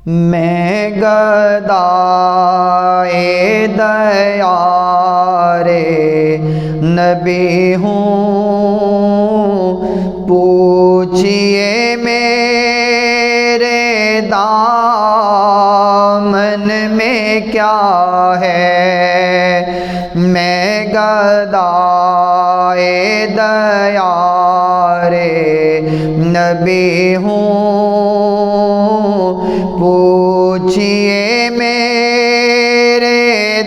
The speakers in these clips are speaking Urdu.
میں گدائے دیار نبی ہوں، پوچھئے میرے دامن میں کیا ہے۔ میں گدائے دیار نبی ہوں، پوچھئے میرے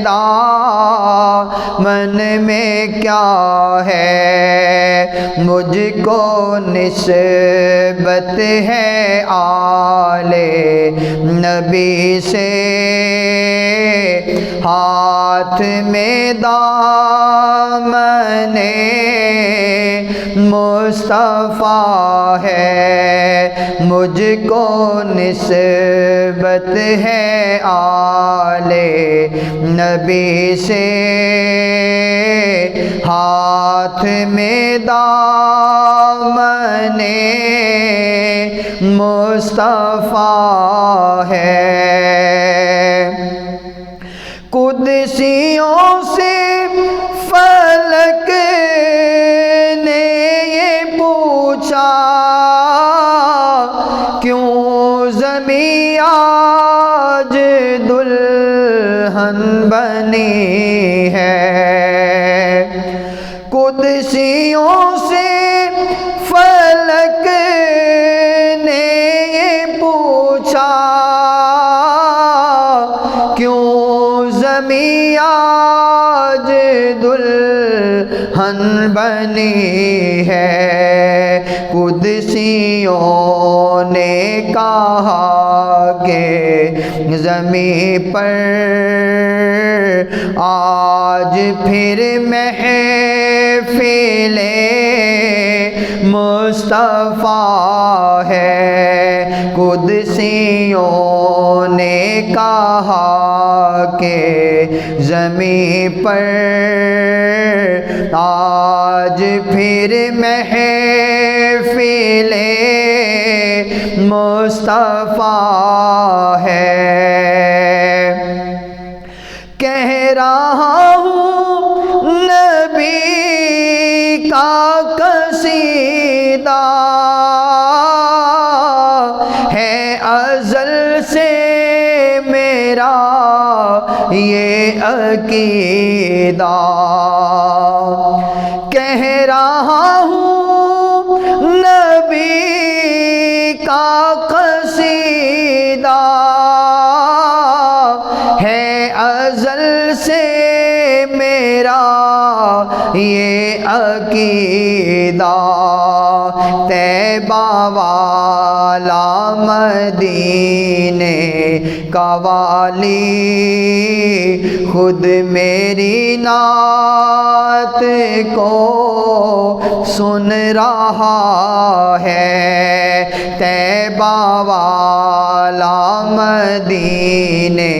دامن میں کیا ہے۔ مجھ کو نسبت ہے آل نبی سے، ہاتھ میں دامن مصطفیٰ ہے۔ مجھ کو نسبت ہے آل نبی سے، ہاتھ میں دامن مصطفیٰ ہے۔ قدسیوں سے فلک نے یہ پوچھا، کیوں زمیں آج دلہن بنی ہے۔ قدسیوں سے فلک نے یہ پوچھا، کیوں زمیں آج دلہن بنی ہے۔ قدسیوں نے کہا کہ زمین پر آج پھر محفل مصطفیٰ ہے۔ قدسیوں نے کہا کہ زمین پر آج پھر محفل مصطفیٰ ہے۔ کہہ رہا ہوں نبی کا قصیدہ، ہے ازل سے میرا یہ عقیدہ۔ کہہ رہا ہوں نبی کا قصیدہ، ہے ازل سے میرا یہ عقیدہ۔ طیبہ والا مدینے کا والی خود میری نعت کو سن رہا ہے۔ طیبہ والا مدینے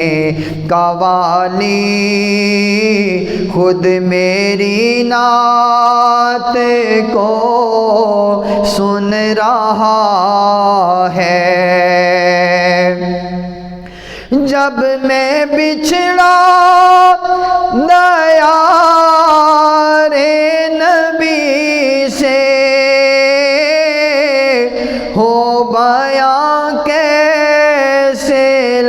کا والی خود میری نعت کو سن رہا ہے۔ جب میں بچھڑا دیار نبی سے، ہو بیاں کیسے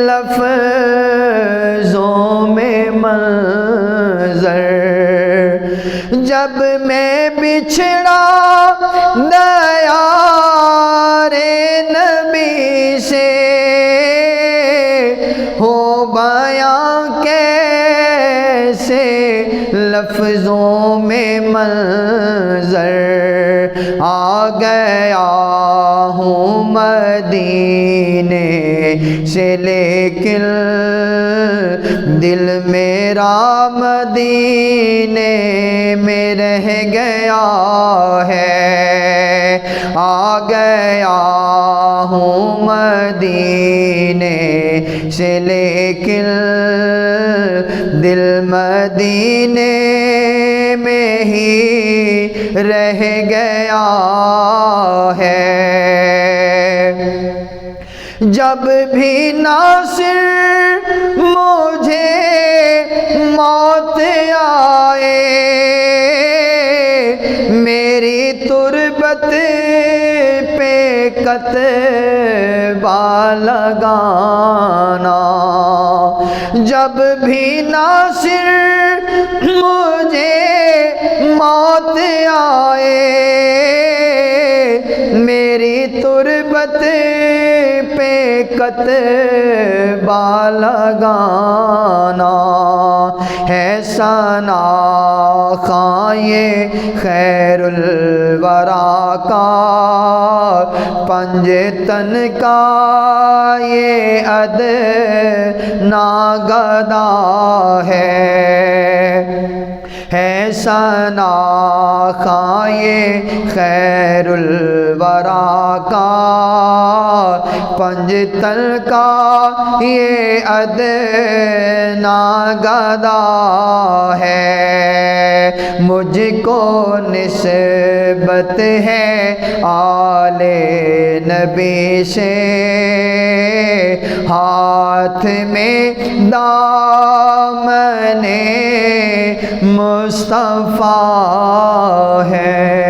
لفظوں میں منظر۔ جب میں بچھڑا دیار نبی سے، ہو بیاں کیسے لفظوں میں منظر۔ آ گیا ہوں مدینے سے لیکن دل میرا مدینے میں رہ گیا ہے۔ آ گیا ہوں مدینے سے لیکن دل مدینے میں ہی رہ گیا ہے۔ جب بھی ناصر مجھے موت آئے میری تربت پہ کتبہ لگانا، جب بھی ناصر مجھے موت آئے میری تربت پہ کتبہ لگانا، ہے ثنا خاں یہ خیر الورا کا پنجتن کا یہ ادنیٰ گدا ہے ثنا خاں یہ خیر الورا کا پنجتن کا یہ ادنیٰ گدا ہے، مجھ کو نسبت ہے آل نبی سے، ہاتھ میں دامن مصطفیٰ ہے۔